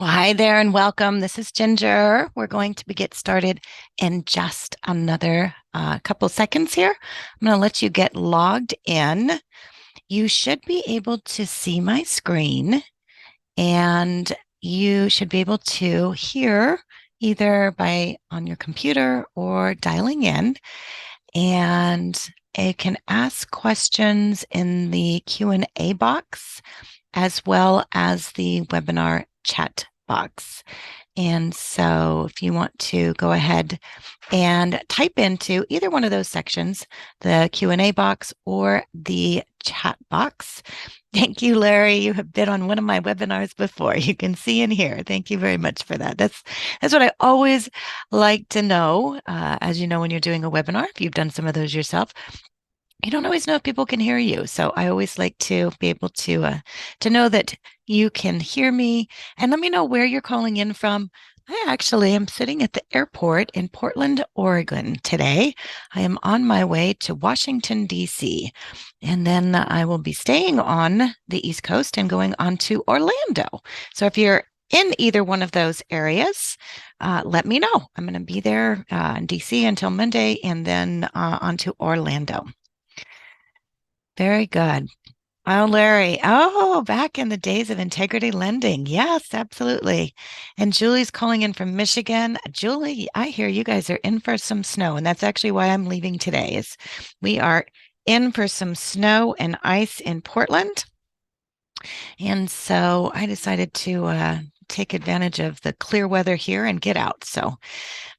Well, hi there and welcome. This is Ginger. We're going to get started in just another couple seconds here. I'm going to let you get logged in. You should be able to see my screen and you should be able to hear either by on your computer or dialing in. And it can ask questions in the Q&A box as well as the webinar chat box. And so if you want to go ahead and type into either one of those sections, the Q&A box or the chat box. Thank you, Larry. You have been on one of my webinars before. You can see and hear. Thank you very much for that. That's what I always like to know. As you know, when you're doing a webinar, if you've done some of those yourself, you don't always know if people can hear you. So I always like to be able to know that you can hear me and let me know where you're calling in from. I actually am sitting at the airport in Portland, Oregon today. I am on my way to Washington, D.C., and then I will be staying on the East Coast and going on to Orlando. So if you're in either one of those areas, let me know. I'm going to be there in DC until Monday and then on to Orlando. Very good. Oh, Larry. Oh, back in the days of integrity lending. Yes, absolutely. And Julie's calling in from Michigan. Julie, I hear you guys are in for some snow, and that's actually why I'm leaving today. Is we are in for some snow and ice in Portland. And so I decided to take advantage of the clear weather here and get out. So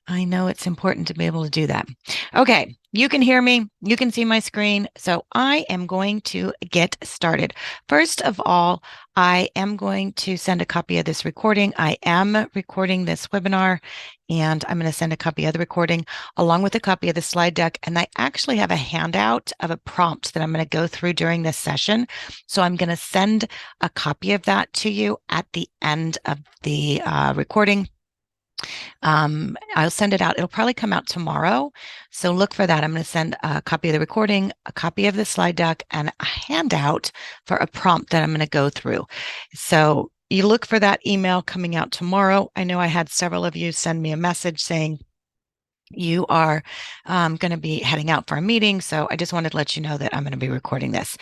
I know it's important to be able to do that. Okay, you can hear me. You can see my screen. So I am going to get started. First of all, I am going to send a copy of this recording. I am recording this webinar, and I'm going to send a copy of the recording along with a copy of the slide deck. And I actually have a handout of a prompt that I'm going to go through during this session. So I'm going to send a copy of that to you at the end of the recording. I'll send it out. It'll probably come out tomorrow. So look for that. I'm going to send a copy of the recording, a copy of the slide deck, and a handout for a prompt that I'm going to go through. So you look for that email coming out tomorrow. I know I had several of you send me a message saying, you are going to be heading out for a meeting. So I just wanted to let you know that I'm going to be recording this.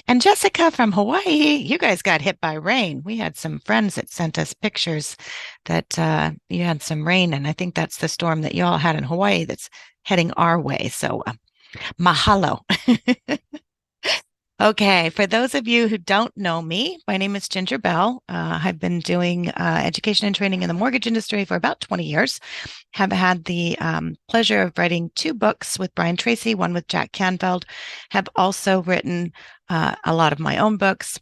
And Jessica from Hawaii, you guys got hit by rain. We had some friends that sent us pictures that you had some rain. And I think that's the storm that you all had in Hawaii that's heading our way. So mahalo. Okay, for those of you who don't know me, my name is Ginger Bell. I've been doing education and training in the mortgage industry for about 20 years. Have had the pleasure of writing two books with Brian Tracy, one with Jack Canfield. Have also written a lot of my own books.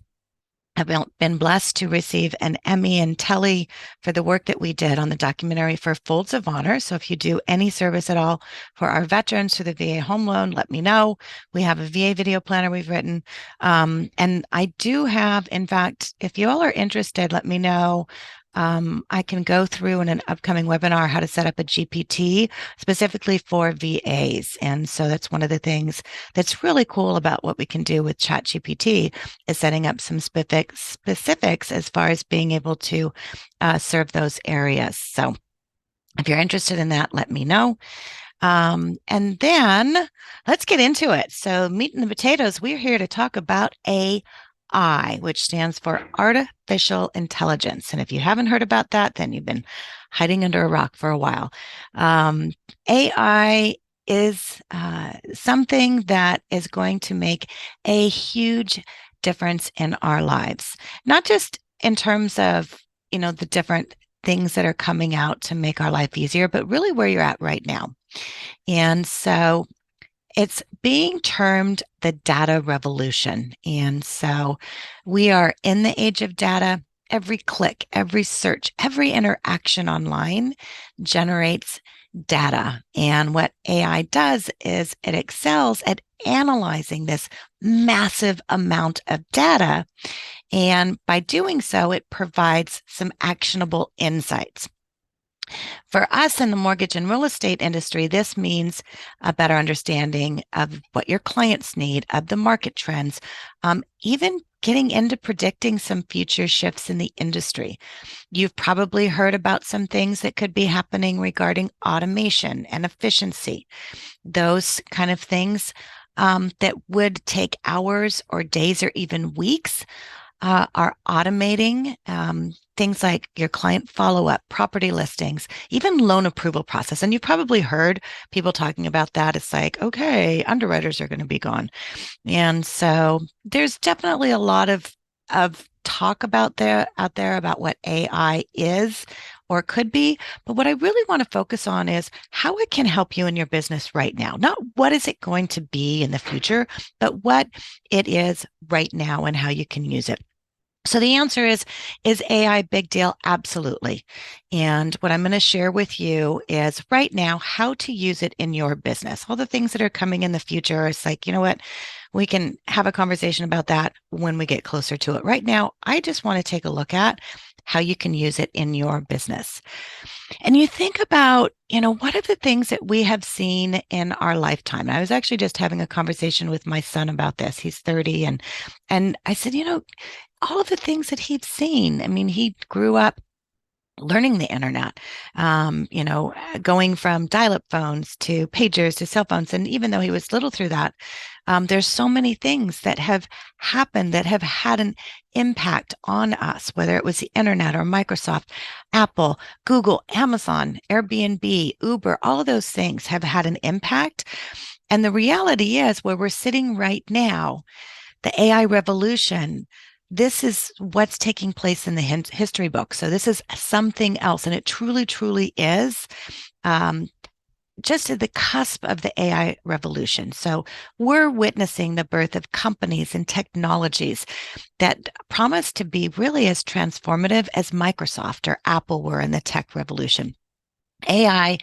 I've been blessed to receive an Emmy and Telly for the work that we did on the documentary for Folds of Honor. So if you do any service at all for our veterans through the VA home loan, let me know. We have a VA video planner we've written. And I do have, in fact, if you all are interested, let me know. I can go through in an upcoming webinar how to set up a GPT specifically for VAs. And so that's one of the things that's really cool about what we can do with ChatGPT is setting up some specifics as far as being able to serve those areas. So if you're interested in that, let me know. And then let's get into it. So meat and the potatoes, we're here to talk about AI, which stands for artificial intelligence. And if you haven't heard about that, then you've been hiding under a rock for a while. AI is something that is going to make a huge difference in our lives, not just in terms of, the different things that are coming out to make our life easier, but really where you're at right now. And so it's being termed the data revolution. And so we are in the age of data. Every click, every search, every interaction online generates data. And what AI does is it excels at analyzing this massive amount of data. And by doing so, it provides some actionable insights. For us in the mortgage and real estate industry, this means a better understanding of what your clients need, of the market trends, even getting into predicting some future shifts in the industry. You've probably heard about some things that could be happening regarding automation and efficiency, those kind of things that would take hours or days or even weeks are automating things like your client follow-up, property listings, even loan approval process. And you've probably heard people talking about that. It's like, okay, underwriters are going to be gone. And so there's definitely a lot of talk out there about what AI is or could be. But what I really want to focus on is how it can help you in your business right now. Not what is it going to be in the future, but what it is right now and how you can use it. So the answer is AI big deal? Absolutely. And what I'm going to share with you is right now how to use it in your business. All the things that are coming in the future, it's like, you know what? We can have a conversation about that when we get closer to it. Right now, I just want to take a look at how you can use it in your business. And you think about, what are the things that we have seen in our lifetime? I was actually just having a conversation with my son about this. He's 30 and I said, all of the things that he's seen. I mean, he grew up learning the internet, going from dial-up phones to pagers to cell phones. And even though he was little through that, there's so many things that have happened that have had an impact on us, whether it was the internet or Microsoft, Apple, Google, Amazon, Airbnb, Uber, all of those things have had an impact. And the reality is where we're sitting right now, the AI revolution, this is what's taking place in the history book. So this is something else. And it truly, truly is um, just at the cusp of the AI revolution. So we're witnessing the birth of companies and technologies that promise to be really as transformative as Microsoft or Apple were in the tech revolution. AI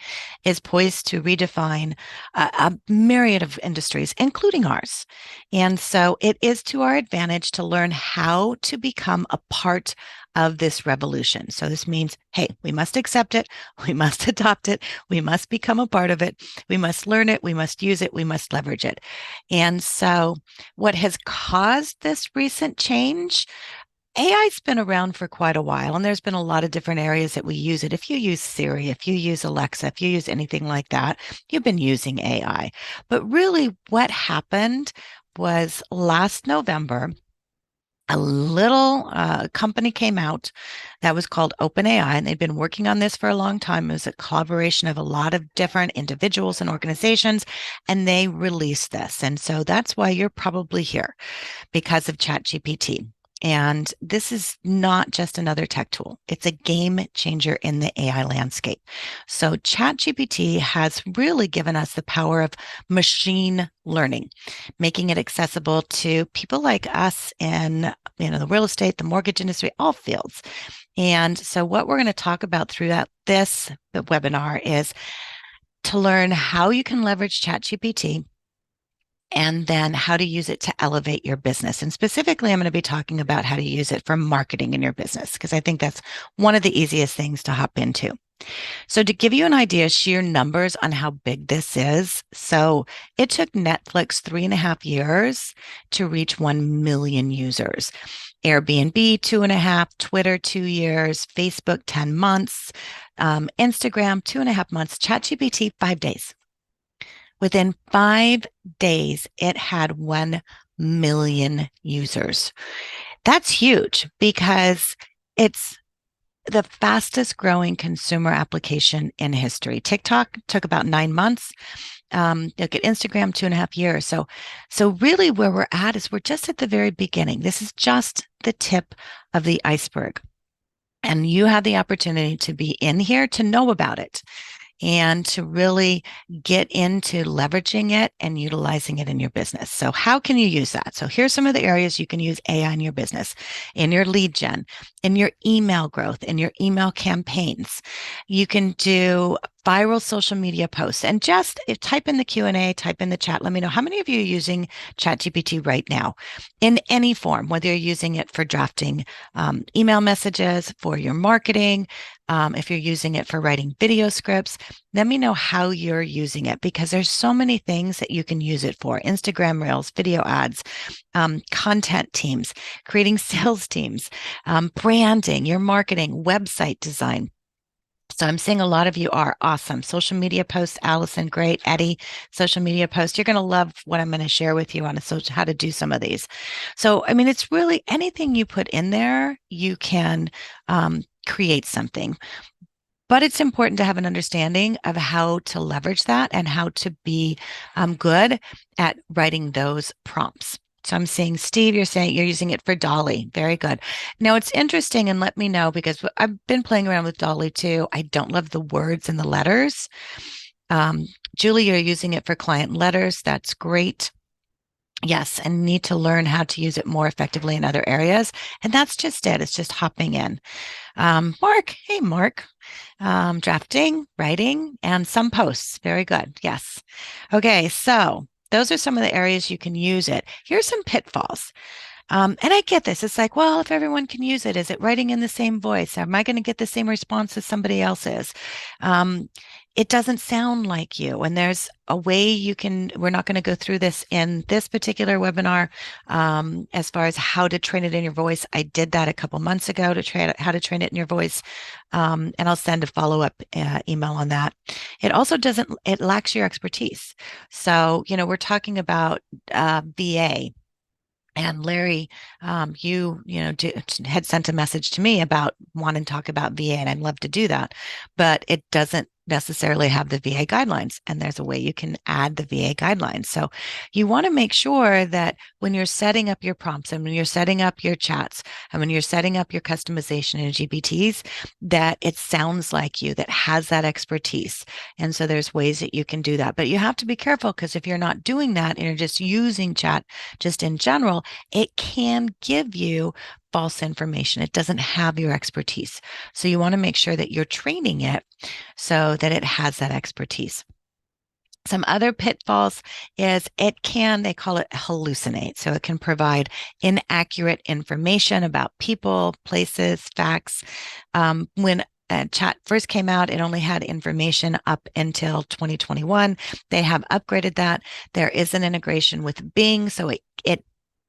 is poised to redefine a myriad of industries, including ours. And so it is to our advantage to learn how to become a part of this revolution. So this means, hey, we must accept it, we must adopt it, we must become a part of it, we must learn it, we must use it, we must leverage it. And so what has caused this recent change? AI's been around for quite a while, and there's been a lot of different areas that we use it. If you use Siri, if you use Alexa, if you use anything like that, you've been using AI. But really, what happened was last November, a little company came out that was called OpenAI, and they'd been working on this for a long time. It was a collaboration of a lot of different individuals and organizations, and they released this. And so that's why you're probably here because of ChatGPT. And this is not just another tech tool. It's a game changer in the AI landscape. So ChatGPT has really given us the power of machine learning, making it accessible to people like us in, the real estate, the mortgage industry, all fields. And so what we're going to talk about throughout this webinar is to learn how you can leverage ChatGPT and then how to use it to elevate your business. And specifically, I'm going to be talking about how to use it for marketing in your business, because I think that's one of the easiest things to hop into. So to give you an idea, sheer numbers on how big this is. So it took Netflix 3.5 years to reach 1 million users. Airbnb, 2.5, Twitter, 2 years, Facebook, 10 months, Instagram, 2.5 months, ChatGPT, 5 days. Within 5 days, it had 1 million users. That's huge because it's the fastest growing consumer application in history. TikTok took about 9 months. Look at Instagram, 2.5 years. So really where we're at is we're just at the very beginning. This is just the tip of the iceberg. And you have the opportunity to be in here to know about it and to really get into leveraging it and utilizing it in your business. So how can you use that? So here's some of the areas you can use AI in your business, in your lead gen, in your email growth, in your email campaigns. You can do viral social media posts and just type in the Q&A, type in the chat. Let me know how many of you are using ChatGPT right now in any form, whether you're using it for drafting email messages, for your marketing, If you're using it for writing video scripts, let me know how you're using it because there's so many things that you can use it for. Instagram Reels, video ads, content teams, creating sales teams, branding, your marketing, website design. So I'm seeing a lot of you are awesome. Social media posts, Allison, great. Eddie, social media posts. You're going to love what I'm going to share with you on how to do some of these. So, I mean, it's really anything you put in there, you can create something. But it's important to have an understanding of how to leverage that and how to be good at writing those prompts. So I'm seeing, Steve, you're saying you're using it for Dolly. Very good. Now it's interesting, and let me know because I've been playing around with Dolly too. I don't love the words and the letters. Um, Julie, you're using it for client letters. That's great. Yes, and need to learn how to use it more effectively in other areas. And that's just it. It's just hopping in. Mark, hey, Mark, drafting, writing, and some posts. Very good. Yes. Okay. So those are some of the areas you can use it. Here's some pitfalls. And I get this. It's like, well, if everyone can use it, is it writing in the same voice? Am I going to get the same response as somebody else is? Um, it doesn't sound like you. And there's a way you can, we're not going to go through this in this particular webinar as far as how to train it in your voice. I did that a couple months ago to train how to train it in your voice. And I'll send a follow-up email on that. It also doesn't, it lacks your expertise. So, we're talking about VA. And Larry, had sent a message to me about wanting to talk about VA, and I'd love to do that, but it doesn't necessarily have the VA guidelines, and there's a way you can add the VA guidelines. So you want to make sure that when you're setting up your prompts and when you're setting up your chats and when you're setting up your customization in GPTs, that it sounds like you, that has that expertise. And so there's ways that you can do that, but you have to be careful because if you're not doing that and you're just using chat just in general, it can give you false information. It doesn't have your expertise. So you want to make sure that you're training it so that it has that expertise. Some other pitfalls is they call it hallucinate. So it can provide inaccurate information about people, places, facts. When chat first came out, it only had information up until 2021. They have upgraded that. There is an integration with Bing, so it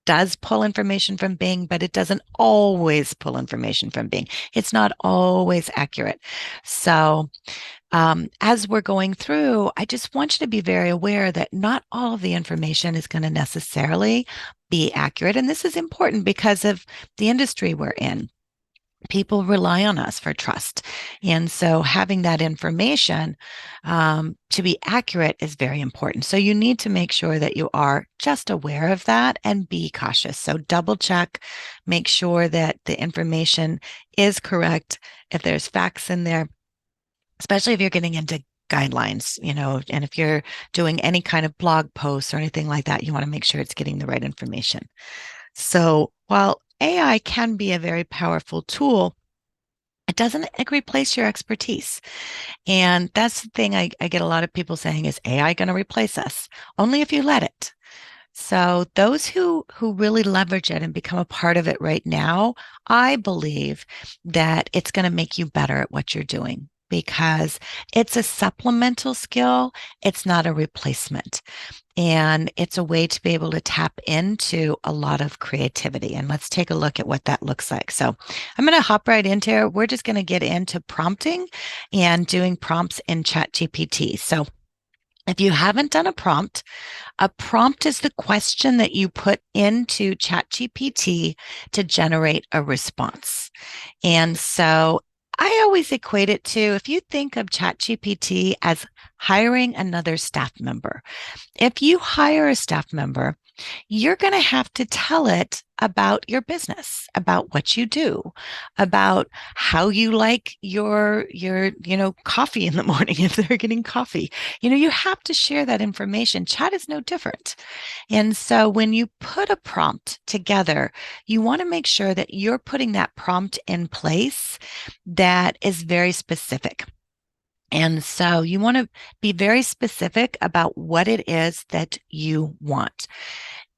does pull information from Bing, but it doesn't always pull information from Bing. It's not always accurate. So as we're going through, I just want you to be very aware that not all of the information is going to necessarily be accurate. And this is important because of the industry we're in. People rely on us for trust. And so having that information to be accurate is very important. So you need to make sure that you are just aware of that and be cautious. So double check, make sure that the information is correct. If there's facts in there, especially if you're getting into guidelines, and if you're doing any kind of blog posts or anything like that, you want to make sure it's getting the right information. So while AI can be a very powerful tool, it doesn't replace your expertise. And that's the thing I get a lot of people saying is AI going to replace us? Only if you let it. So those who really leverage it and become a part of it right now, I believe that it's going to make you better at what you're doing because it's a supplemental skill. It's not a replacement. And it's a way to be able to tap into a lot of creativity. And let's take a look at what that looks like. So I'm going to hop right into, we're just going to get into prompting and doing prompts in ChatGPT. So if you haven't done a prompt is the question that you put into ChatGPT to generate a response. And so I always equate it to if you think of ChatGPT as hiring another staff member. If you hire a staff member, you're going to have to tell it about your business, about what you do, about how you like your coffee in the morning if they're getting coffee. You have to share that information. Chat is no different. And so when you put a prompt together, you want to make sure that you're putting that prompt in place that is very specific. And so you want to be very specific about what it is that you want.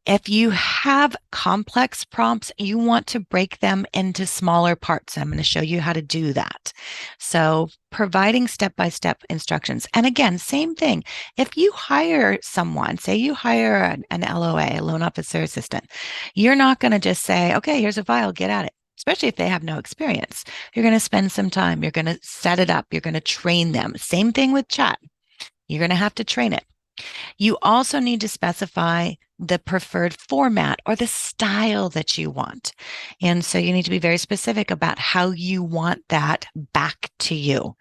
If you have complex prompts, you want to break them into smaller parts. I'm going to show you how to do that. So, providing step-by-step instructions. And again, same thing. If you hire someone, say you hire an LOA, a loan officer assistant, you're not going to just say, okay, here's a file, get at it. Especially if they have no experience. You're going to spend some time. You're going to set it up. You're going to train them. Same thing with chat. You're going to have to train it. You also need to specify the preferred format or the style that you want. And so you need to be very specific about how you want that back to you.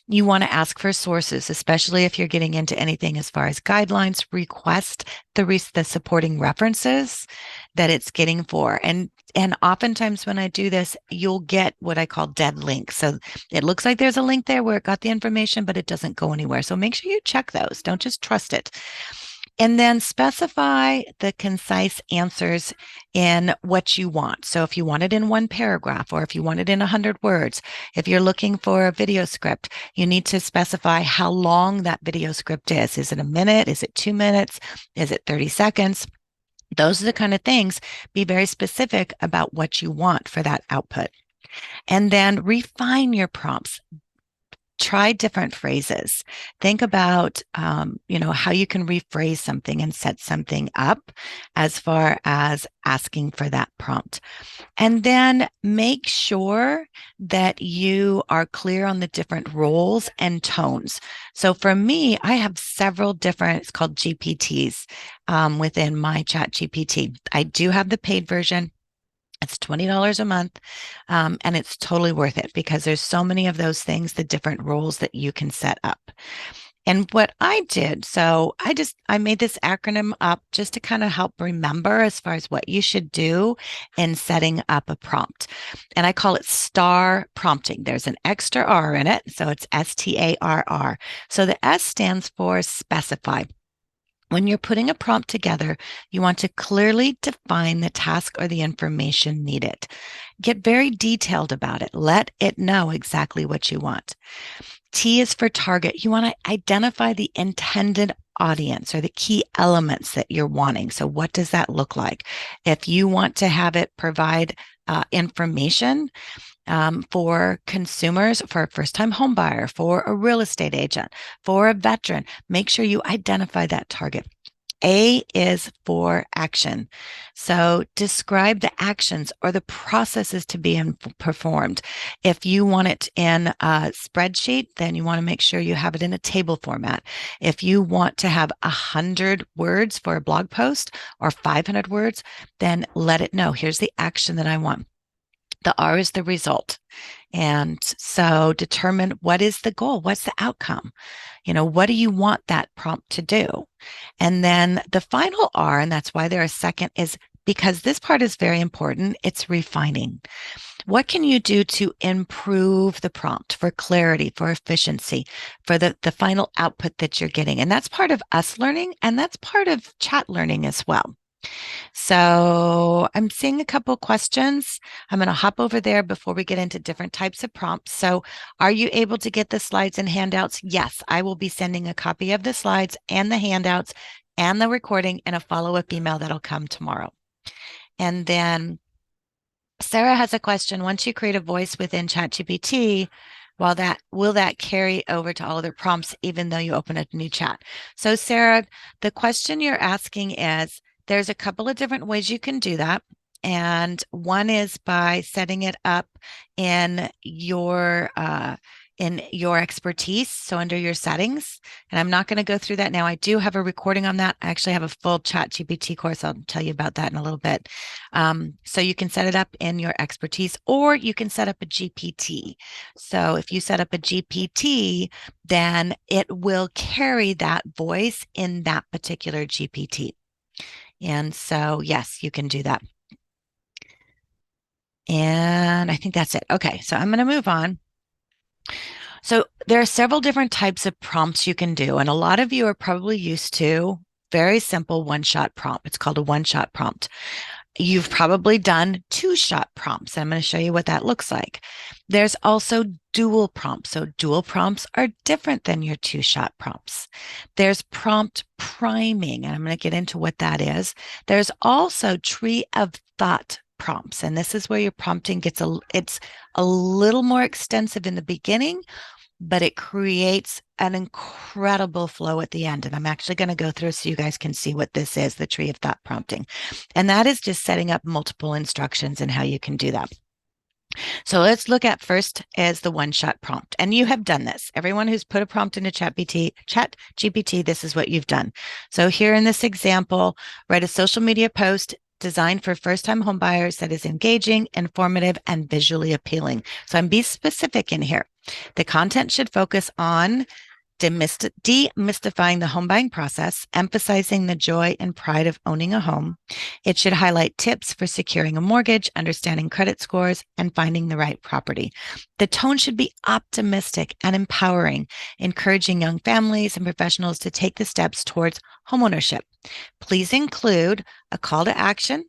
You want to ask for sources, especially if you're getting into anything as far as guidelines. Request the supporting references that it's getting for. And oftentimes when I do this, you'll get what I call dead links. So it looks like there's a link there where it got the information, but it doesn't go anywhere. So make sure you check those. Don't just trust it. And then specify the concise answers in what you want. So if you want it in one paragraph, or if you want it in 100 words, if you're looking for a video script, you need to specify how long that video script is. Is it a minute? Is it 2 minutes? Is it 30 seconds? Those are the kind of things. Be very specific about what you want for that output. And then refine your prompts. Try different phrases. Think about, how you can rephrase something and set something up as far as asking for that prompt. And then make sure that you are clear on the different roles and tones. So for me, I have several different, it's called GPTs within my ChatGPT. I do have the paid version. It's $20 a month, and it's totally worth it because there's so many of those things, the different roles that you can set up. And what I did, so I made this acronym up just to kind of help remember as far as what you should do in setting up a prompt. And I call it STAR prompting. There's an extra R in it, so it's STARR. So the S stands for specify. When you're putting a prompt together, you want to clearly define the task or the information needed. Get very detailed about it. Let it know exactly what you want. T is for target. You want to identify the intended audience or the key elements that you're wanting. So what does that look like? If you want to have it provide information for consumers, for a first-time home buyer, for a real estate agent, for a veteran, make sure you identify that target. A is for action. So describe the actions or the processes to be performed. If you want it in a spreadsheet, then you want to make sure you have it in a table format. If you want to have 100 words for a blog post or 500 words, then let it know. Here's the action that I want. The R is the result. And so determine what is the goal? What's the outcome? What do you want that prompt to do? And then the final R, and that's why there is second, is because this part is very important. It's refining. What can you do to improve the prompt for clarity, for efficiency, for the final output that you're getting? And that's part of us learning, and that's part of chat learning as well. So I'm seeing a couple questions. I'm going to hop over there before we get into different types of prompts. So are you able to get the slides and handouts? Yes, I will be sending a copy of the slides and the handouts and the recording in a follow-up email that'll come tomorrow. And then Sarah has a question. Once you create a voice within ChatGPT, will that carry over to all other prompts, even though you open a new chat? So Sarah, the question you're asking is, there's a couple of different ways you can do that. And one is by setting it up in your expertise. So under your settings, and I'm not going to go through that now. I do have a recording on that. I actually have a full ChatGPT course. I'll tell you about that in a little bit. So you can set it up in your expertise, or you can set up a GPT. So if you set up a GPT, then it will carry that voice in that particular GPT. And so, yes, you can do that. And I think that's it. Okay, so I'm going to move on. So there are several different types of prompts you can do. And a lot of you are probably used to very simple one-shot prompt. It's called a one-shot prompt. You've probably done two-shot prompts. I'm going to show you what that looks like. There's also dual prompts. So dual prompts are different than your two-shot prompts. There's prompt priming, and I'm going to get into what that is. There's also tree of thought prompts, and this is where your prompting gets it's a little more extensive in the beginning, but it creates an incredible flow at the end. And I'm actually going to go through so you guys can see what this is, the tree of thought prompting. And that is just setting up multiple instructions and how you can do that. So let's look at first as the one-shot prompt. And you have done this. Everyone who's put a prompt into ChatGPT, this is what you've done. So here in this example, write a social media post designed for first-time homebuyers that is engaging, informative, and visually appealing. So I'm being specific in here. The content should focus on demystifying the home buying process, emphasizing the joy and pride of owning a home. It should highlight tips for securing a mortgage, understanding credit scores, and finding the right property. The tone should be optimistic and empowering, encouraging young families and professionals to take the steps towards homeownership. Please include a call to action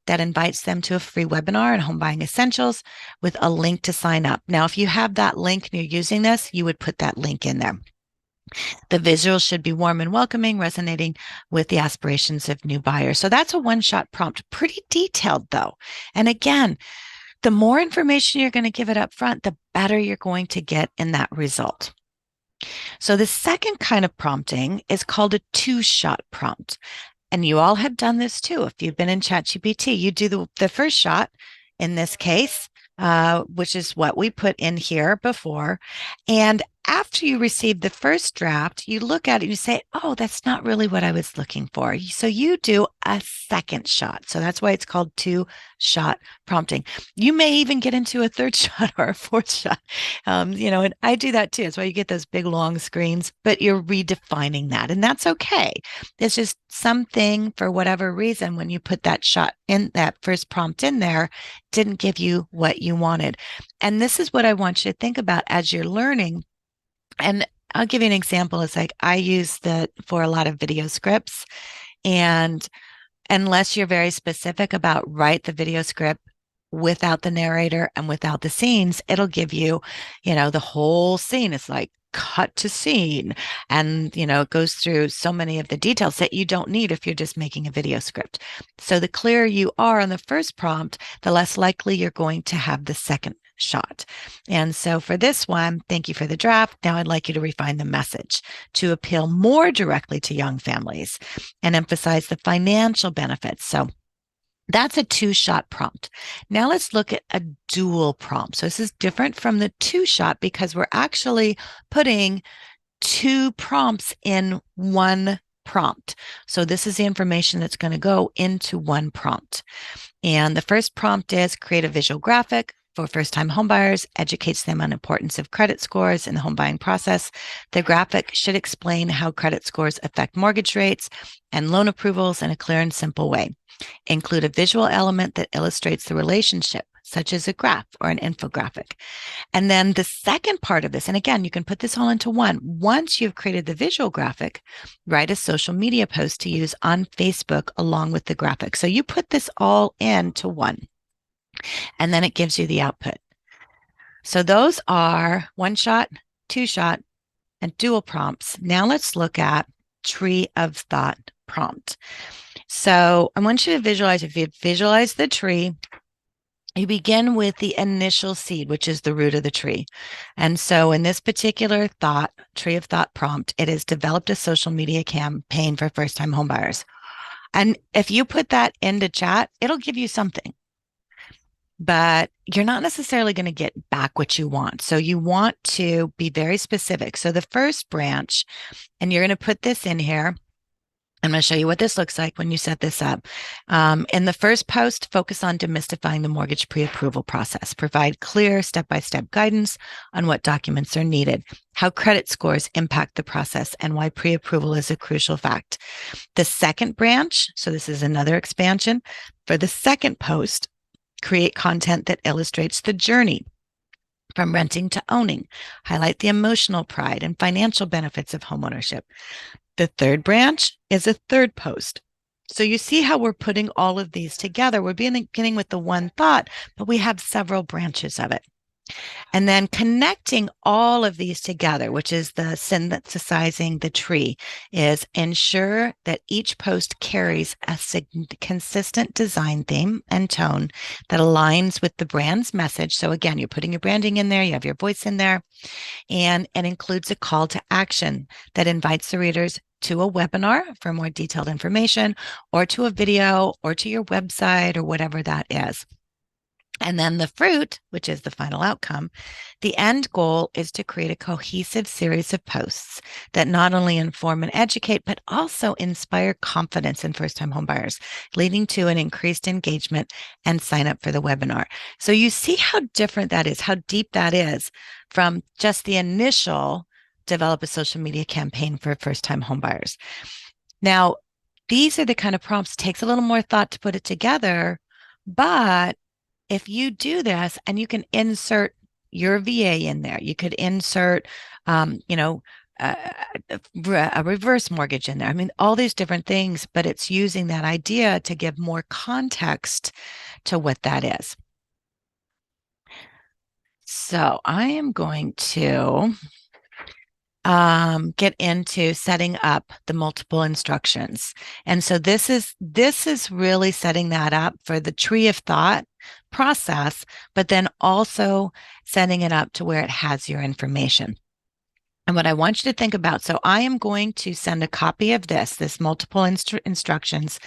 that invites them to a free webinar on home buying essentials with a link to sign up. Now, if you have that link and you're using this, you would put that link in there. The visuals should be warm and welcoming, resonating with the aspirations of new buyers. So that's a one-shot prompt, pretty detailed though. And again, the more information you're going to give it up front, the better you're going to get in that result. So the second kind of prompting is called a two-shot prompt. And you all have done this too. If you've been in ChatGPT, you do the first shot in this case, which is what we put in here before. And after you receive the first draft, you look at it and you say, oh, that's not really what I was looking for. So you do a second shot. So that's why it's called two-shot prompting. You may even get into a third shot or a fourth shot. And I do that too. That's why you get those big long screens, but you're redefining that. And that's okay. It's just something for whatever reason, when you put that shot in, that first prompt in there, didn't give you what you wanted. And this is what I want you to think about as you're learning. And I'll give you an example. It's like I use for a lot of video scripts, and unless you're very specific about write the video script without the narrator and without the scenes, it'll give you, the whole scene. It's like cut to scene. And, it goes through so many of the details that you don't need if you're just making a video script. So the clearer you are on the first prompt, the less likely you're going to have the second shot. And so for this one, thank you for the draft. Now I'd like you to refine the message to appeal more directly to young families and emphasize the financial benefits. So that's a two-shot prompt. Now let's look at a dual prompt. So this is different from the two-shot because we're actually putting two prompts in one prompt. So this is the information that's going to go into one prompt. And the first prompt is create a visual graphic for first-time homebuyers, educates them on the importance of credit scores in the home buying process. The graphic should explain how credit scores affect mortgage rates and loan approvals in a clear and simple way. Include a visual element that illustrates the relationship, such as a graph or an infographic. And then the second part of this, and again, you can put this all into one. Once you've created the visual graphic, write a social media post to use on Facebook along with the graphic. So you put this all into one, and then it gives you the output. So those are one shot, two shot, and dual prompts. Now let's look at tree of thought prompt. So I want you to visualize, if you visualize the tree, you begin with the initial seed, which is the root of the tree. And so in this particular tree of thought prompt, it has developed a social media campaign for first-time homebuyers. And if you put that into chat, it'll give you something, but you're not necessarily going to get back what you want. So you want to be very specific. So the first branch, and you're going to put this in here. I'm going to show you what this looks like when you set this up. In the first post, focus on demystifying the mortgage pre-approval process. Provide clear step-by-step guidance on what documents are needed, how credit scores impact the process, and why pre-approval is a crucial fact. The second branch, so this is another expansion. For the second post, create content that illustrates the journey from renting to owning. Highlight the emotional pride and financial benefits of homeownership. The third branch is a third post. So you see how we're putting all of these together. We're beginning with the one thought, but we have several branches of it. And then connecting all of these together, which is the synthesizing the tree, is ensure that each post carries a consistent design theme and tone that aligns with the brand's message. So again, you're putting your branding in there, you have your voice in there, and it includes a call to action that invites the readers to a webinar for more detailed information, or to a video, or to your website, or whatever that is. And then the fruit, which is the final outcome, the end goal is to create a cohesive series of posts that not only inform and educate, but also inspire confidence in first-time homebuyers, leading to an increased engagement and sign up for the webinar. So you see how different that is, how deep that is from just the initial develop a social media campaign for first-time homebuyers. Now, these are the kind of prompts, it takes a little more thought to put it together, but if you do this and you can insert your VA in there, you could insert, a reverse mortgage in there. I mean, all these different things, but it's using that idea to give more context to what that is. So I am going to get into setting up the multiple instructions. And so this is really setting that up for the tree of thought process, but then also setting it up to where it has your information. And what I want you to think about, so I am going to send a copy of this multiple instructions.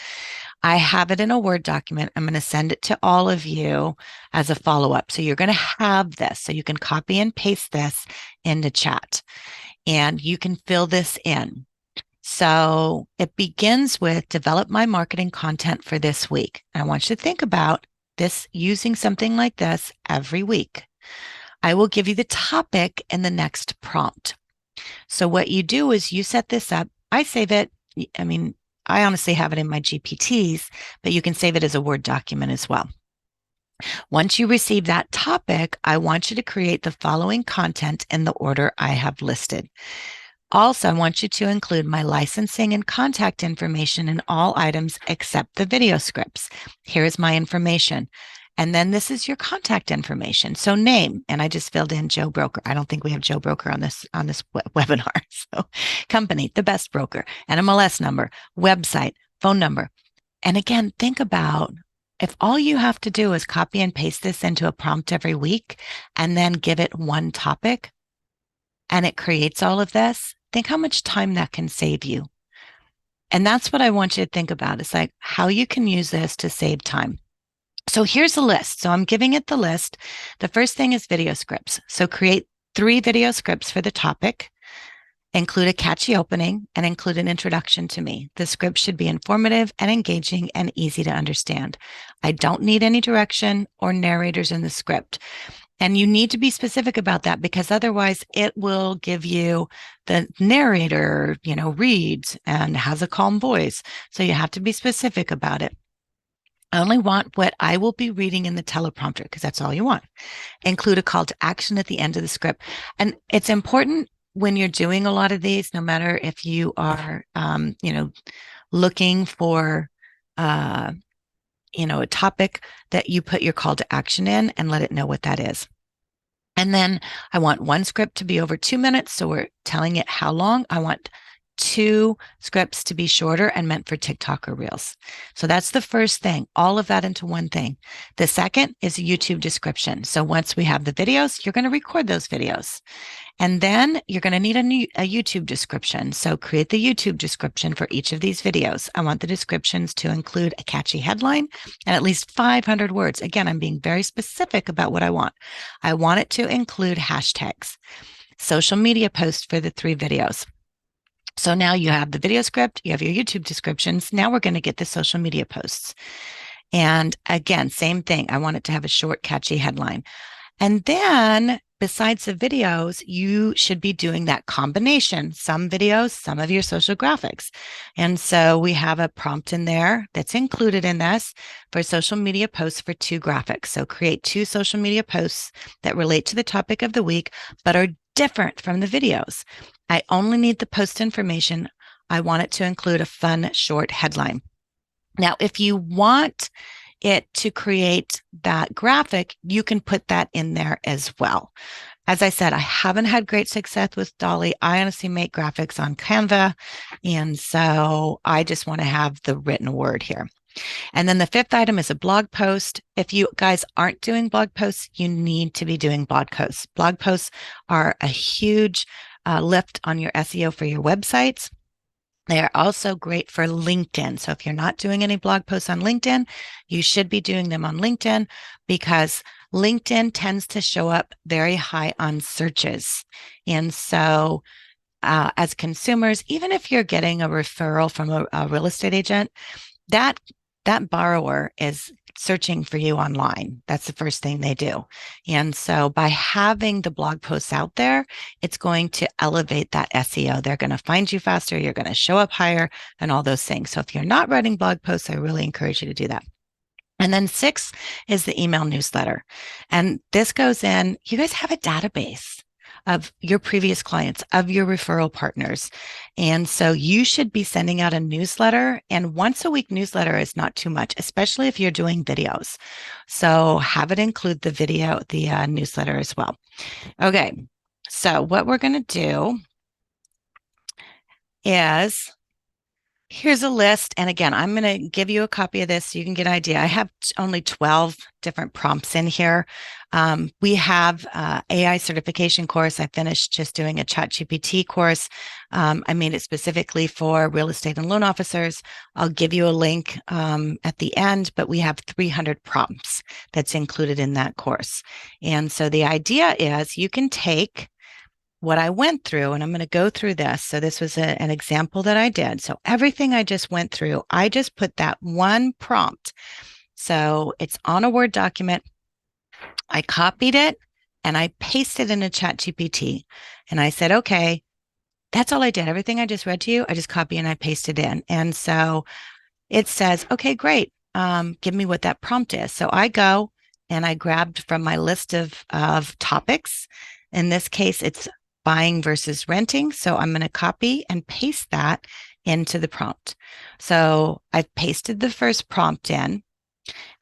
I have it in a Word document. I'm going to send it to all of you as a follow-up. So you're going to have this, so you can copy and paste this into chat. And you can fill this in. So it begins with develop my marketing content for this week. And I want you to think about this using something like this every week. I will give you the topic in the next prompt. So what you do is you set this up. I save it. I mean, I honestly have it in my GPTs, but you can save it as a Word document as well. Once you receive that topic, I want you to create the following content in the order I have listed. Also, I want you to include my licensing and contact information in all items except the video scripts. Here's my information. And then this is your contact information. So name, and I just filled in Joe Broker. I don't think we have Joe Broker on this webinar. So company, the best broker, NMLS number, website, phone number. And again, think about if all you have to do is copy and paste this into a prompt every week and then give it one topic and it creates all of this, think how much time that can save you. And that's what I want you to think about. It's like how you can use this to save time. So here's a list. So I'm giving it the list. The first thing is video scripts. So create 3 video scripts for the topic. Include a catchy opening and include an introduction to me. The script should be informative and engaging and easy to understand. I don't need any direction or narrators in the script. And you need to be specific about that because otherwise it will give you the narrator, reads and has a calm voice. So you have to be specific about it. I only want what I will be reading in the teleprompter because that's all you want. Include a call to action at the end of the script. And it's important when you're doing a lot of these, no matter if you are, looking for, a topic, that you put your call to action in and let it know what that is. And then I want one script to be over 2 minutes. So we're telling it how long. I want 2 scripts to be shorter and meant for TikTok or Reels. So that's the first thing, all of that into one thing. The second is a YouTube description. So once we have the videos, you're going to record those videos. And then you're going to need a YouTube description. So create the YouTube description for each of these videos. I want the descriptions to include a catchy headline and at least 500 words. Again, I'm being very specific about what I want. I want it to include hashtags, social media posts for the 3 videos. So now you have the video script, you have your YouTube descriptions. Now we're going to get the social media posts. And again, same thing. I want it to have a short, catchy headline. And then besides the videos, you should be doing that combination, some videos, some of your social graphics. And so we have a prompt in there that's included in this for social media posts for 2 graphics. So create 2 social media posts that relate to the topic of the week, but are different from the videos. I only need the post information. I want it to include a fun, short headline. Now, if you want it to create that graphic, you can put that in there as well. As I said, I haven't had great success with Dolly. I honestly make graphics on Canva. And so I just want to have the written word here. And then the fifth item is a blog post. If you guys aren't doing blog posts, you need to be doing blog posts. Blog posts are a huge lift on your SEO for your websites. They are also great for LinkedIn. So if you're not doing any blog posts on LinkedIn, you should be doing them on LinkedIn because LinkedIn tends to show up very high on searches. And so as consumers, even if you're getting a referral from a real estate agent, that that borrower is searching for you online. That's the first thing they do. And so by having the blog posts out there, it's going to elevate that SEO. They're going to find you faster. You're going to show up higher and all those things. So if you're not writing blog posts, I really encourage you to do that. And then 6 is the email newsletter. And this goes in, you guys have a database of your previous clients, of your referral partners. And so you should be sending out a newsletter. And once a week newsletter is not too much, especially if you're doing videos. So have it include the video, the newsletter as well. Okay. So what we're going to do is here's a list. And again, I'm going to give you a copy of this so you can get an idea. I have only 12 different prompts in here. We have AI certification course. I finished just doing a ChatGPT course. I made it specifically for real estate and loan officers. I'll give you a link at the end, but we have 300 prompts that's included in that course. And so the idea is you can take what I went through, and I'm going to go through this. So this was an example that I did. So everything I just went through, I just put that one prompt. So it's on a Word document. I copied it and I pasted in a ChatGPT. And I said, okay, that's all I did. Everything I just read to you, I just copy and I pasted in. And so it says, okay, great. Give me what that prompt is. So I go and I grabbed from my list of topics. In this case, it's buying versus renting. So I'm going to copy and paste that into the prompt. So I've pasted the first prompt in,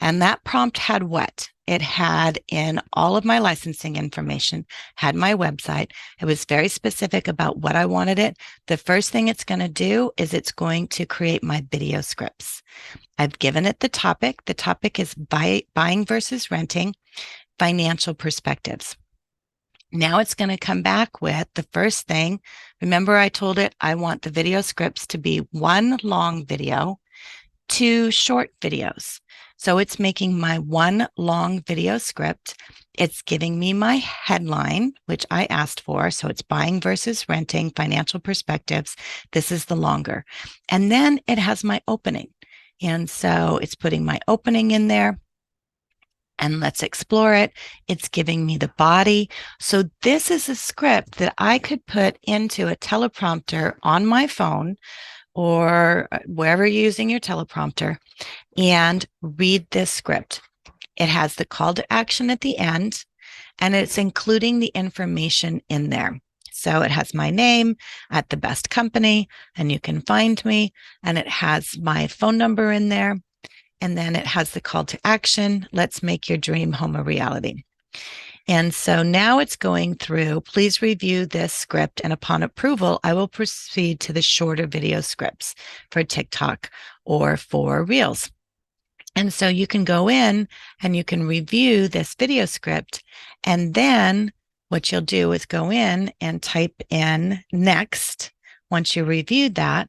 and that prompt had what? It had in all of my licensing information, had my website. It was very specific about what I wanted it. The first thing it's going to do is it's going to create my video scripts. I've given it the topic. The topic is buying versus renting, financial perspectives. Now it's going to come back with the first thing. Remember, I told it I want the video scripts to be one long video, 2 short videos. So it's making my one long video script. It's giving me my headline, which I asked for. So it's buying versus renting, financial perspectives. This is the longer. And then it has my opening. And so it's putting my opening in there. And let's explore it. It's giving me the body. So this is a script that I could put into a teleprompter on my phone or wherever you're using your teleprompter and read this script. It has the call to action at the end, and it's including the information in there. So it has my name at the best company, and you can find me, and it has my phone number in there. And then it has the call to action. Let's make your dream home a reality. And so now it's going through, please review this script. And upon approval, I will proceed to the shorter video scripts for TikTok or for Reels. And so you can go in and you can review this video script. And then what you'll do is go in and type in next once you reviewed that.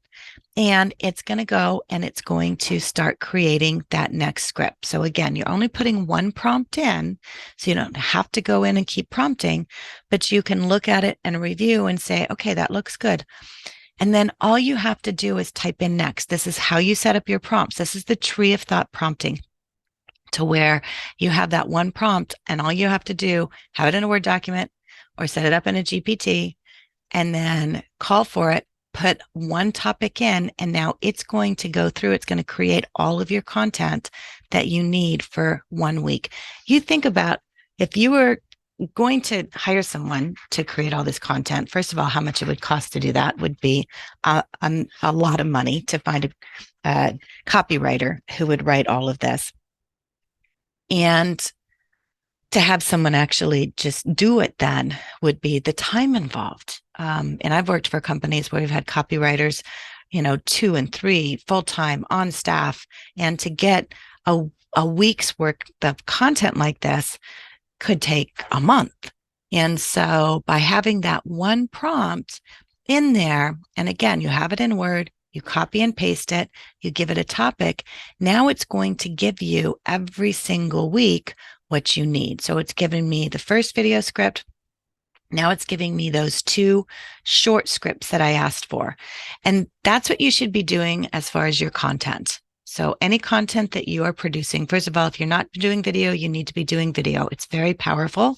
And it's going to go and it's going to start creating that next script. So again, you're only putting one prompt in, so you don't have to go in and keep prompting, but you can look at it and review and say, okay, that looks good. And then all you have to do is type in next. This is how you set up your prompts. This is the tree of thought prompting, to where you have that one prompt and all you have to do, have it in a Word document or set it up in a GPT and then call for it. Put one topic in, and now it's going to go through. It's going to create all of your content that you need for 1 week. You think about if you were going to hire someone to create all this content, first of all, how much it would cost to do that would be a lot of money to find a copywriter who would write all of this. And to have someone actually just do it then would be the time involved. And I've worked for companies where we've had copywriters, 2 and 3 full-time on staff. And to get a week's work of content like this could take a month. And so by having that one prompt in there, and again, you have it in Word, you copy and paste it, you give it a topic. Now it's going to give you every single week what you need. So it's giving me the first video script. Now it's giving me those 2 short scripts that I asked for. And that's what you should be doing as far as your content. So any content that you are producing, first of all, if you're not doing video, you need to be doing video. It's very powerful.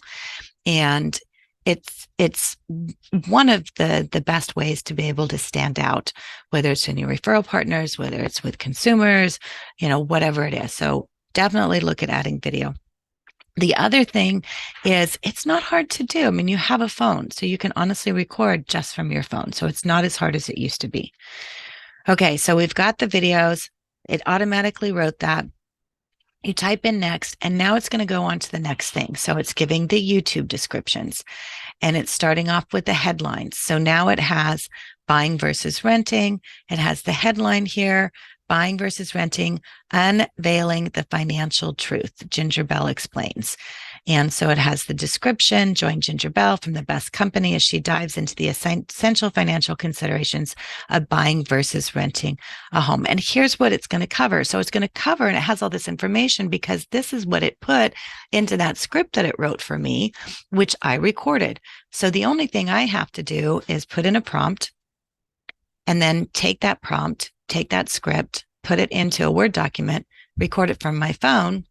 And it's one of the best ways to be able to stand out, whether it's in your referral partners, whether it's with consumers, whatever it is. So definitely look at adding video. The other thing is it's not hard to do. I mean, you have a phone, so you can honestly record just from your phone. So it's not as hard as it used to be. Okay, so we've got the videos. It automatically wrote that. You type in next, and now it's going to go on to the next thing. So it's giving the YouTube descriptions, and it's starting off with the headlines. So now it has buying versus renting. It has the headline here, buying versus renting, unveiling the financial truth, Ginger Bell explains. And so it has the description, join Ginger Bell from the best company as she dives into the essential financial considerations of buying versus renting a home. And here's what it's going to cover. So it's going to cover, and it has all this information because this is what it put into that script that it wrote for me, which I recorded. So the only thing I have to do is put in a prompt and then take that prompt, take that script, put it into a Word document, record it from my phone,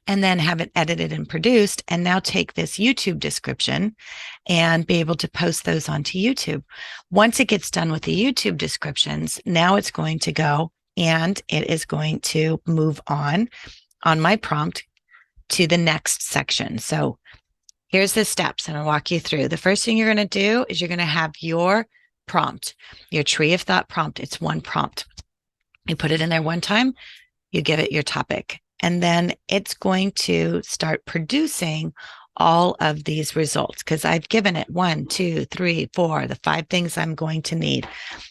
and then have it edited and produced, and now take this YouTube description and be able to post those onto YouTube. Once it gets done with the YouTube descriptions, now it's going to go and it is going to move on my prompt to the next section. So here's the steps, and I'll walk you through. The first thing you're going to do is you're going to have your prompt, your tree of thought prompt. It's one prompt. You put it in there one time, you give it your topic, and then it's going to start producing all of these results because I've given it 1, 2, 3, 4, the 5 things I'm going to need.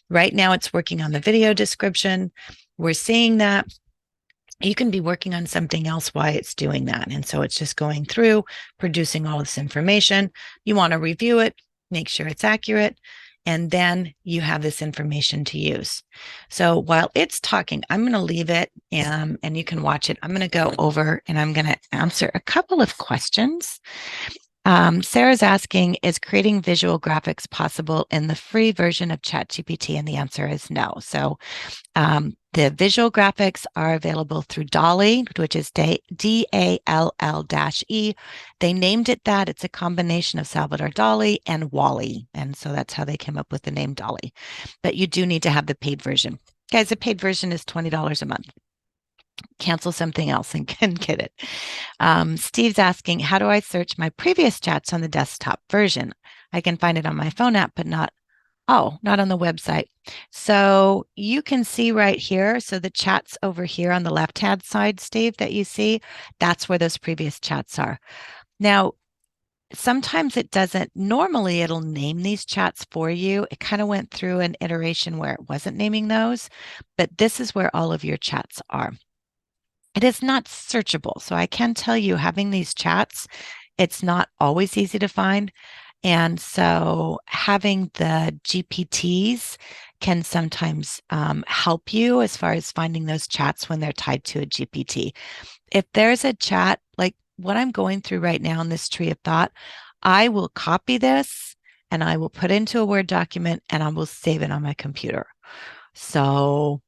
Right now it's working on the video description. We're seeing that. You can be working on something else while it's doing that. And so it's just going through, producing all this information. You want to review it, make sure it's accurate, and then you have this information to use. So while it's talking, I'm going to leave it and you can watch it. I'm going to go over and I'm going to answer a couple of questions. Sarah's asking, is creating visual graphics possible in the free version of ChatGPT? And the answer is no. So the visual graphics are available through DALL-E, which is DALL-E. They named it that. It's a combination of Salvador Dali and WALL-E. And so that's how they came up with the name DALL-E. But you do need to have the paid version. Guys, the paid version is $20 a month. Cancel something else and can get it. Steve's asking, how do I search my previous chats on the desktop version? I can find it on my phone app, but not on the website. So you can see right here. So the chats over here on the left-hand side, Steve, that you see, that's where those previous chats are. Now, sometimes it doesn't. Normally, it'll name these chats for you. It kind of went through an iteration where it wasn't naming those, but this is where all of your chats are. It is not searchable. So I can tell you, having these chats, it's not always easy to find. And so having the GPTs can sometimes help you as far as finding those chats when they're tied to a GPT. If there's a chat like what I'm going through right now in this tree of thought, I will copy this and I will put into a Word document and I will save it on my computer. So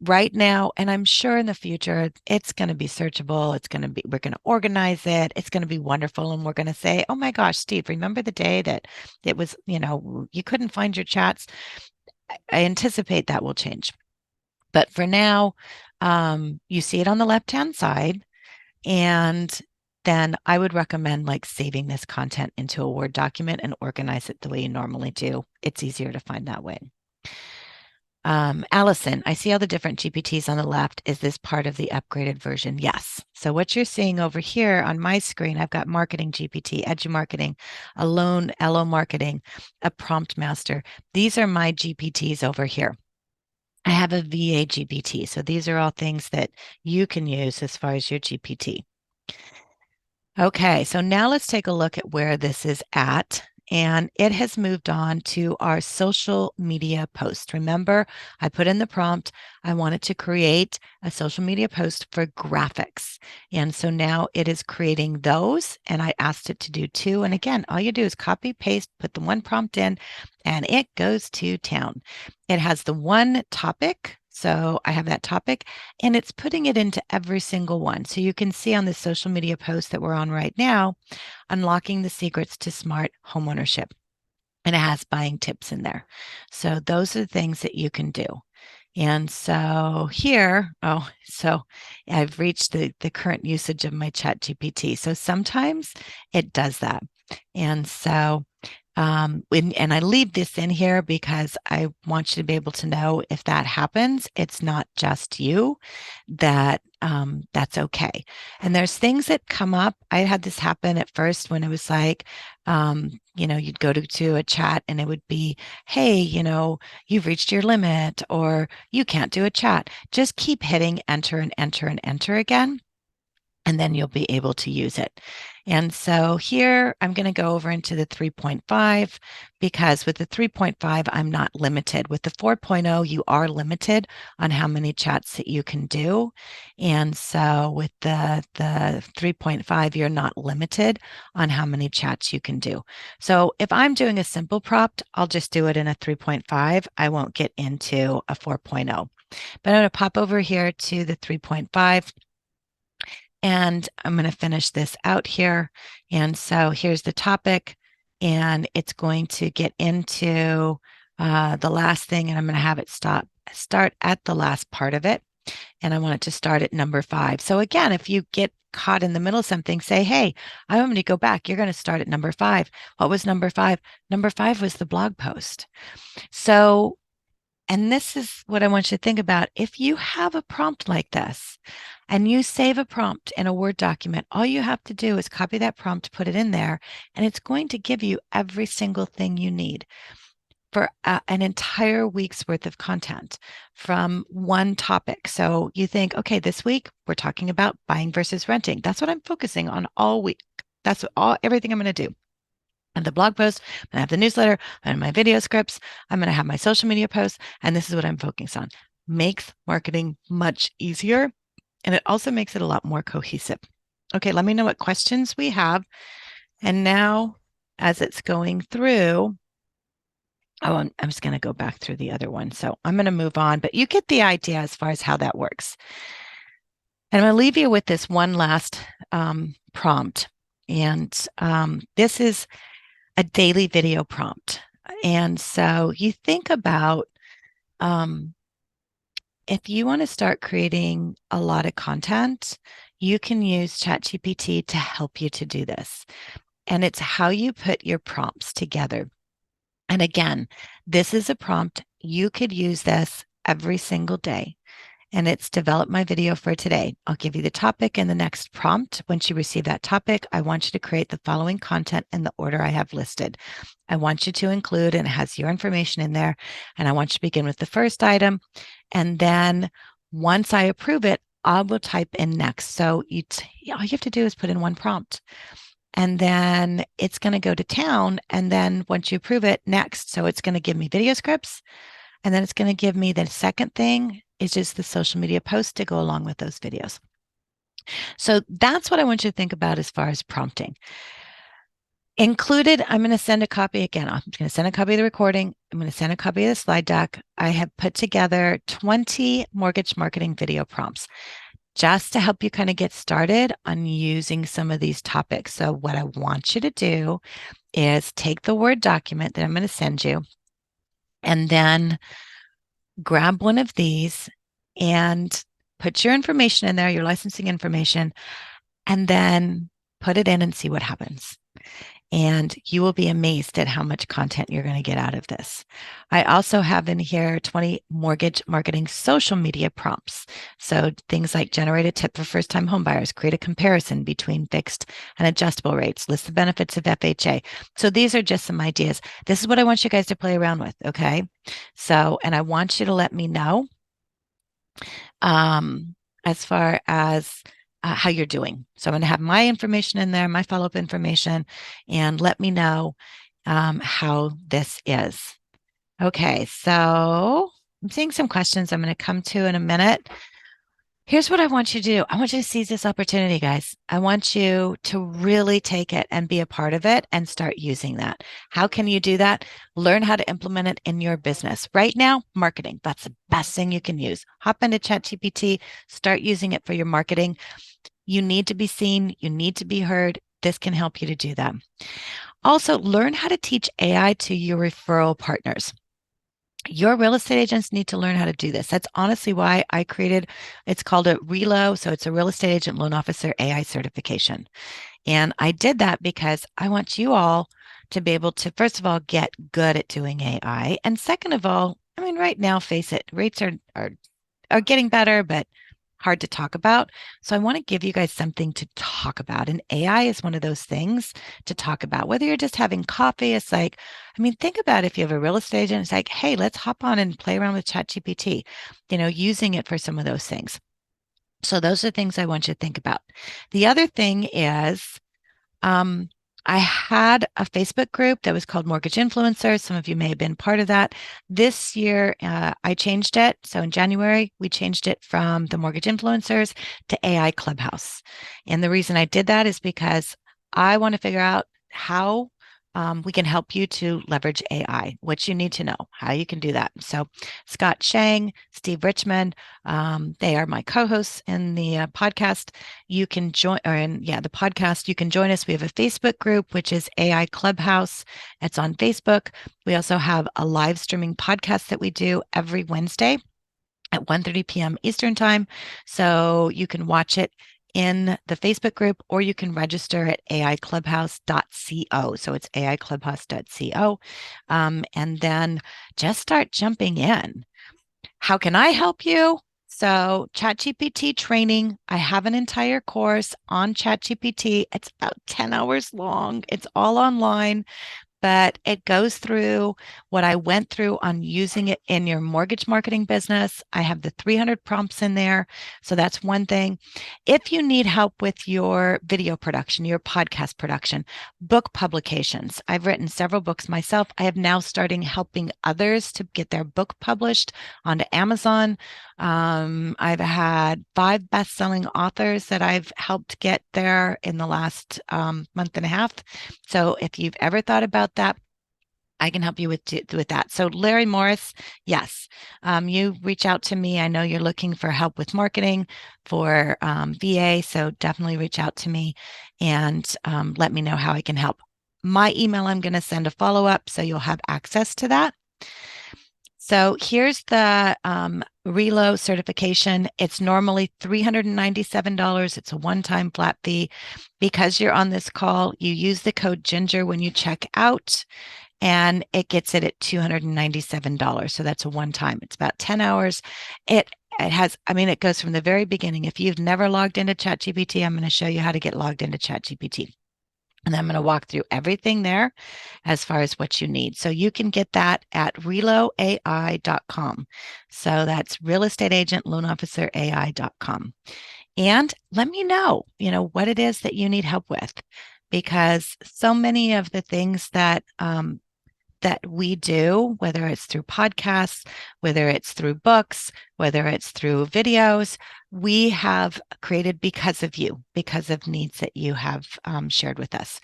right now, and I'm sure in the future, it's going to be searchable. We're going to organize it. It's going to be wonderful. And we're going to say, oh my gosh, Steve, remember the day that it was, you couldn't find your chats? I anticipate that will change. But for now, you see it on the left-hand side, and then I would recommend like saving this content into a Word document and organize it the way you normally do. It's easier to find that way. Allison, I see all the different GPTs on the left. Is this part of the upgraded version? Yes. So what you're seeing over here on my screen, I've got marketing GPT, Edumarketing, Alone, LO marketing, a prompt master. These are my GPTs over here. I have a VA GPT. So these are all things that you can use as far as your GPT. Okay, so now let's take a look at where this is at. And it has moved on to our social media post. Remember, I put in the prompt, I wanted to create a social media post for graphics. And so now it is creating those, and I asked it to do 2. And again, all you do is copy, paste, put the one prompt in, and it goes to town. It has the one topic. So I have that topic, and it's putting it into every single one. So you can see on the social media post that we're on right now, unlocking the secrets to smart homeownership. And it has buying tips in there. So those are the things that you can do. And so here, so I've reached the current usage of my ChatGPT. So sometimes it does that. And so and I leave this in here because I want you to be able to know if that happens, it's not just you, that that's okay. And there's things that come up. I had this happen at first when it was like, you'd go to a chat and it would be, hey, you've reached your limit, or you can't do a chat. Just keep hitting enter and enter and enter again, and then you'll be able to use it. And so here I'm going to go over into the 3.5, because with the 3.5, I'm not limited. With the 4.0, you are limited on how many chats that you can do. And so with the 3.5, you're not limited on how many chats you can do. So if I'm doing a simple prompt, I'll just do it in a 3.5. I won't get into a 4.0. But I'm going to pop over here to the 3.5. And I'm going to finish this out here. And so here's the topic, and it's going to get into the last thing, and I'm going to have it start at the last part of it. And I want it to start at number 5. So again, if you get caught in the middle of something, say, hey, I want me to go back. You're going to start at number 5. What was number 5? Number 5 was the blog post. So, and this is what I want you to think about. If you have a prompt like this and you save a prompt in a Word document, all you have to do is copy that prompt, put it in there, and it's going to give you every single thing you need for an entire week's worth of content from one topic. So you think, okay, this week we're talking about buying versus renting. That's what I'm focusing on all week. That's everything I'm going to do. And the blog post, I'm going to have the newsletter, and my video scripts, I'm going to have my social media posts, and this is what I'm focused on. Makes marketing much easier, and it also makes it a lot more cohesive. Okay, let me know what questions we have. And now, as it's going through, I'm just going to go back through the other one. So I'm going to move on, but you get the idea as far as how that works. And I'm going to leave you with this one last prompt. And this is a daily video prompt. And so you think about if you want to start creating a lot of content, you can use ChatGPT to help you to do this. And it's how you put your prompts together. And again, this is a prompt. You could use this every single day. And it's develop my video for today. I'll give you the topic and the next prompt. Once you receive that topic, I want you to create the following content in the order I have listed. I want you to include, and it has your information in there. And I want you to begin with the first item. And then once I approve it, I will type in next. So all you have to do is put in one prompt. And then it's going to go to town. And then once you approve it, next. So it's going to give me video scripts. And then it's going to give me the second thing is just the social media post to go along with those videos. So that's what I want you to think about as far as prompting. Included, I'm going to send a copy again. I'm going to send a copy of the recording. I'm going to send a copy of the slide deck. I have put together 20 mortgage marketing video prompts just to help you kind of get started on using some of these topics. So what I want you to do is take the Word document that I'm going to send you, and then grab one of these and put your information in there, your licensing information, and then put it in and see what happens. And you will be amazed at how much content you're going to get out of this. I also have in here 20 mortgage marketing social media prompts. So things like generate a tip for first-time homebuyers, create a comparison between fixed and adjustable rates, list the benefits of FHA. So these are just some ideas. This is what I want you guys to play around with, okay? So, and I want you to let me know as far as how you're doing. So I'm going to have my information in there, my follow-up information, and let me know how this is. Okay, so I'm seeing some questions I'm going to come to in a minute. Here's what I want you to do. I want you to seize this opportunity, guys. I want you to really take it and be a part of it and start using that. How can you do that? Learn how to implement it in your business. Right now, marketing. That's the best thing you can use. Hop into ChatGPT, start using it for your marketing. You need to be seen. You need to be heard. This can help you to do that. Also, learn how to teach AI to your referral partners. Your real estate agents need to learn how to do this. That's honestly why I created, it's called a RELO. So it's a real estate agent loan officer AI certification. And I did that because I want you all to be able to, first of all, get good at doing AI. And second of all, I mean, right now, face it, rates are getting better, but hard to talk about. So I want to give you guys something to talk about. And AI is one of those things to talk about. Whether you're just having coffee, it's like, I mean, think about if you have a real estate agent, it's like, hey, let's hop on and play around with ChatGPT, using it for some of those things. So those are things I want you to think about. The other thing is, I had a Facebook group that was called Mortgage Influencers. Some of you may have been part of that. This year, I changed it. So in January, we changed it from the Mortgage Influencers to AI Clubhouse. And the reason I did that is because I want to figure out how we can help you to leverage AI, what you need to know, how you can do that. So Scott Shang, Steve Richmond, they are my co-hosts in the podcast. You can join, the podcast, you can join us. We have a Facebook group, which is AI Clubhouse. It's on Facebook. We also have a live streaming podcast that we do every Wednesday at 1:30 p.m. Eastern time. So you can watch it in the Facebook group, or you can register at aiclubhouse.co. So it's aiclubhouse.co. And then just start jumping in. How can I help you? So ChatGPT training, I have an entire course on ChatGPT. It's about 10 hours long. It's all online, but it goes through what I went through on using it in your mortgage marketing business. I have the 300 prompts in there. So that's one thing. If you need help with your video production, your podcast production, book publications, I've written several books myself. I have now started helping others to get their book published onto Amazon. I've had 5 best-selling authors that I've helped get there in the last month and a half. So if you've ever thought about that, I can help you with that. So Larry Morris, yes, you reach out to me. I know you're looking for help with marketing for VA, so definitely reach out to me and let me know how I can help. My email, I'm going to send a follow-up so you'll have access to that. So here's the RELO certification. It's normally $397. It's a one-time flat fee. Because you're on this call, you use the code GINGER when you check out, and it gets it at $297. So that's a one-time. It's about 10 hours. It has, I mean, it goes from the very beginning. If you've never logged into ChatGPT, I'm going to show you how to get logged into ChatGPT. And I'm going to walk through everything there as far as what you need. So you can get that at reloai.com. So that's real estate agent loan officer AI.com. And let me know, what it is that you need help with, because so many of the things that we do, whether it's through podcasts, whether it's through books, whether it's through videos, we have created because of you, because of needs that you have shared with us.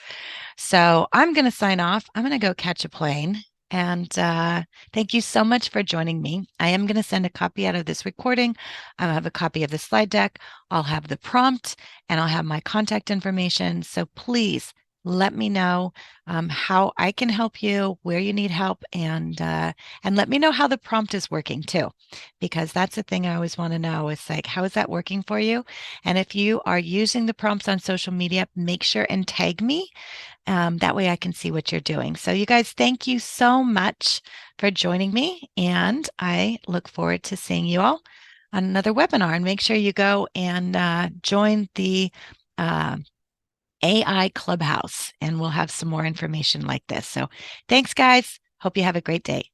So I'm going to sign off. I'm going to go catch a plane. And thank you so much for joining me. I am going to send a copy out of this recording. I'll have a copy of the slide deck. I'll have the prompt, and I'll have my contact information. So please let me know how I can help you, where you need help, and let me know how the prompt is working too, because that's the thing I always want to know is like, how is that working for you? And if you are using the prompts on social media, make sure and tag me. That way I can see what you're doing. So, you guys, thank you so much for joining me. And I look forward to seeing you all on another webinar. And make sure you go and join the uh, AI Clubhouse, and we'll have some more information like this. So, thanks, guys. Hope you have a great day.